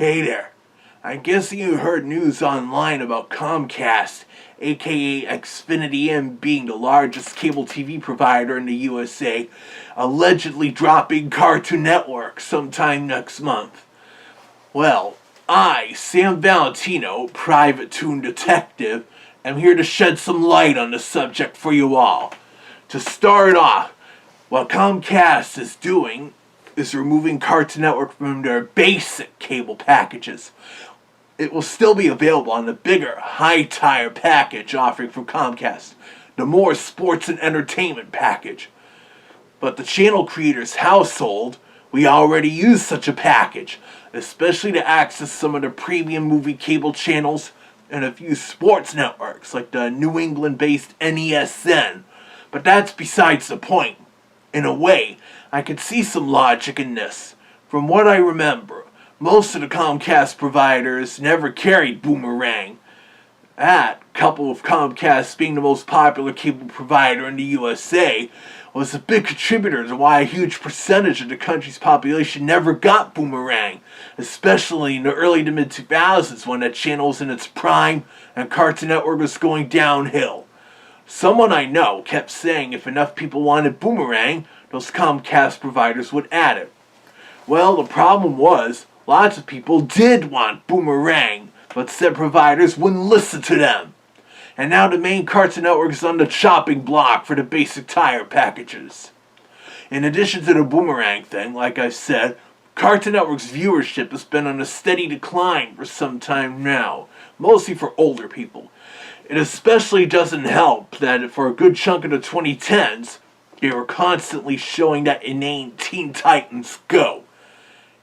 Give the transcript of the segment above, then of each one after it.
Hey there. I guess you heard news online about Comcast, aka Xfinity M being the largest cable TV provider in the USA, allegedly dropping Cartoon Network sometime next month. Well, I, Sam Valentino, private toon detective, am here to shed some light on the subject for you all. To start off, what Comcast is doing is removing Cartoon Network from their basic cable packages. It will still be available on the bigger, high-tier package offering from Comcast, the more sports and entertainment package. But the channel creator's household, we already use such a package, especially to access some of the premium movie cable channels and a few sports networks like the New England-based NESN. But that's besides the point. In a way, I could see some logic in this. From what I remember, most of the Comcast providers never carried Boomerang. That, coupled with Comcast being the most popular cable provider in the USA, was a big contributor to why a huge percentage of the country's population never got Boomerang, especially in the early to mid-2000s when that channel was in its prime and Cartoon Network was going downhill. Someone I know kept saying if enough people wanted Boomerang, those Comcast providers would add it. Well, the problem was, lots of people did want Boomerang, but said providers wouldn't listen to them. And now the main Cartoon Network is on the chopping block for the basic tier packages. In addition to the Boomerang thing, like I said, Cartoon Network's viewership has been on a steady decline for some time now, mostly for older people. It especially doesn't help that for a good chunk of the 2010s, they were constantly showing that inane Teen Titans Go.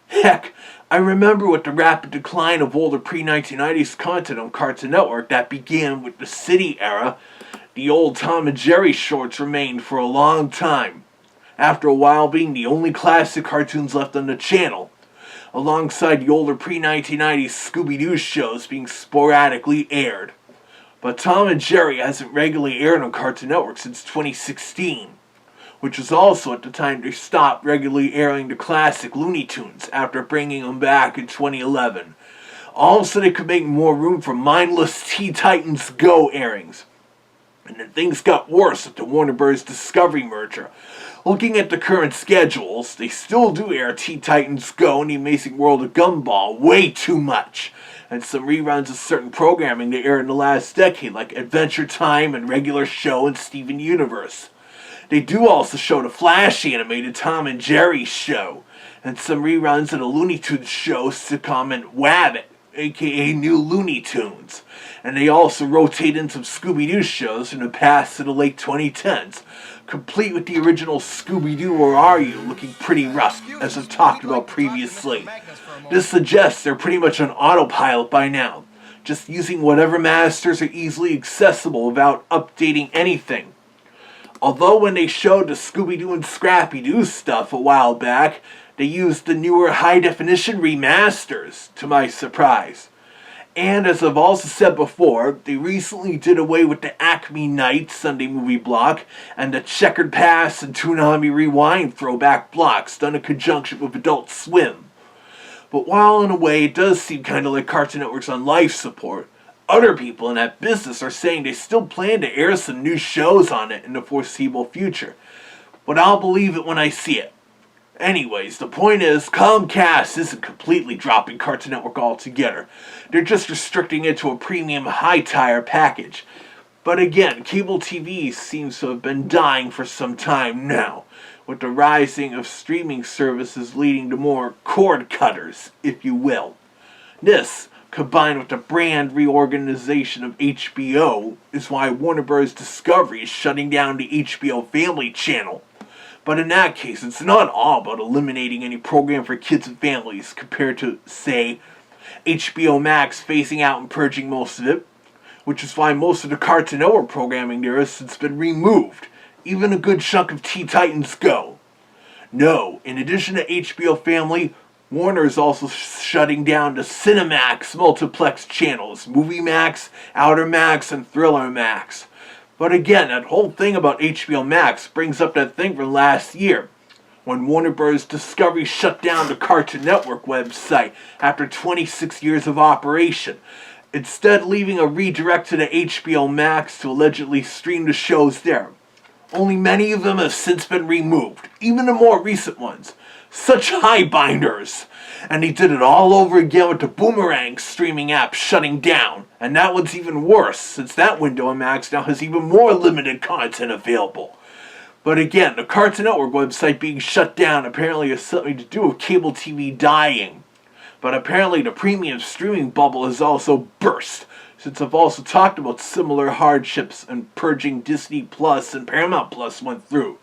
Heck, I remember with the rapid decline of older pre-1990s content on Cartoon Network that began with the City era, the old Tom and Jerry shorts remained for a long time, after a while being the only classic cartoons left on the channel, alongside the older pre-1990s Scooby-Doo shows being sporadically aired. But Tom and Jerry hasn't regularly aired on Cartoon Network since 2016. Which was also at the time they stopped regularly airing the classic Looney Tunes after bringing them back in 2011. Also, they could make more room for mindless Teen Titans Go airings. And then things got worse with the Warner Bros. Discovery merger. Looking at the current schedules, they still do air Teen Titans Go and The Amazing World of Gumball way too much. And some reruns of certain programming they aired in the last decade, like Adventure Time and Regular Show and Steven Universe. They do also show the Flash animated Tom and Jerry show, and some reruns of the Looney Tunes show sitcom and Wabbit, aka New Looney Tunes. And they also rotate in some Scooby-Doo shows from the past to the late 2010s, complete with the original Scooby-Doo Where Are You looking pretty rough, as I've talked about previously. This suggests they're pretty much on autopilot by now, just using whatever masters are easily accessible without updating anything. Although when they showed the Scooby-Doo and Scrappy-Doo stuff a while back, they used the newer high-definition remasters, to my surprise. And as I've also said before, they recently did away with the Acme Night Sunday movie block and the Checkered Pass and Toonami Rewind throwback blocks done in conjunction with Adult Swim. But while in a way it does seem kind of like Cartoon Network's on life support, other people in that business are saying they still plan to air some new shows on it in the foreseeable future. But I'll believe it when I see it. Anyways, the point is, Comcast isn't completely dropping Cartoon Network altogether. They're just restricting it to a premium high-tier package. But again, cable TV seems to have been dying for some time now, with the rising of streaming services leading to more cord cutters, if you will. This, combined with the brand reorganization of HBO, is why Warner Bros. Discovery is shutting down the HBO Family channel. But in that case, it's not all about eliminating any program for kids and families compared to, say, HBO Max phasing out and purging most of it, which is why most of the Cartoon Network programming there has since been removed, even a good chunk of Teen Titans Go. No, in addition to HBO Family, Warner is also shutting down the Cinemax multiplex channels, Movie Max, Outer Max, and Thriller Max. But again, that whole thing about HBO Max brings up that thing from last year. when Warner Bros. Discovery shut down the Cartoon Network website after 26 years of operation, instead leaving a redirect to the HBO Max to allegedly stream the shows there. Only many of them have since been removed, even the more recent ones. Such high binders! And he did it all over again with the Boomerang streaming app shutting down. And that one's even worse, since that window on Max now has even more limited content available. But again, the Cartoon Network website being shut down apparently has something to do with cable TV dying. But apparently the premium streaming bubble has also burst, since I've also talked about similar hardships and purging Disney Plus and Paramount Plus went through,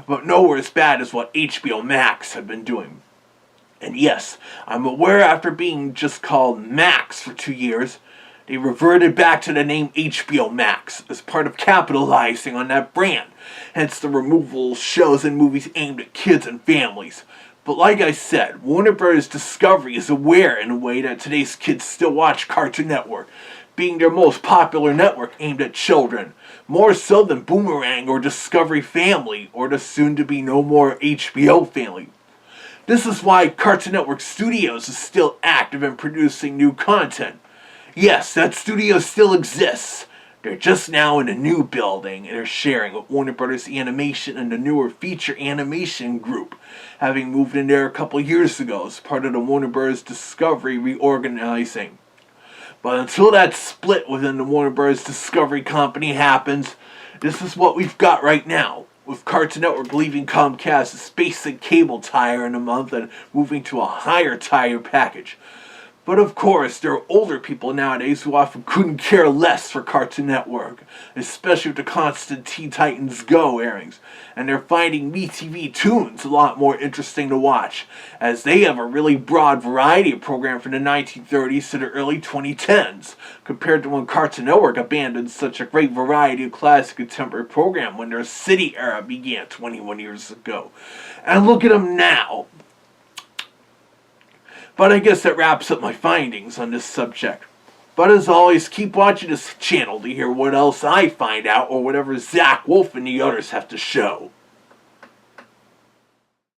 but nowhere as bad as what HBO Max had been doing. And yes, I'm aware after being just called Max for 2 years, they reverted back to the name HBO Max as part of capitalizing on that brand, hence the removal of shows and movies aimed at kids and families. But like I said, Warner Bros. Discovery is aware in a way that today's kids still watch Cartoon Network, being their most popular network aimed at children, more so than Boomerang or Discovery Family or the soon-to-be no more HBO Family. This is why Cartoon Network Studios is still active in producing new content. Yes, that studio still exists. They're just now in a new building and are sharing with Warner Bros. Animation and the newer feature animation group, having moved in there a couple years ago as part of the Warner Bros. Discovery reorganizing. But until that split within the Warner Bros. Discovery company happens, this is what we've got right now, with Cartoon Network leaving Comcast's basic cable tier in a month and moving to a higher tier package. But of course, there are older people nowadays who often couldn't care less for Cartoon Network, especially with the constant Teen Titans Go airings, and they're finding MeTV Toons a lot more interesting to watch, as they have a really broad variety of programs from the 1930s to the early 2010s, compared to when Cartoon Network abandoned such a great variety of classic contemporary program when their city era began 21 years ago. And look at them now. But I guess that wraps up my findings on this subject. But as always, keep watching this channel to hear what else I find out or whatever Zach Wolf and the others have to show.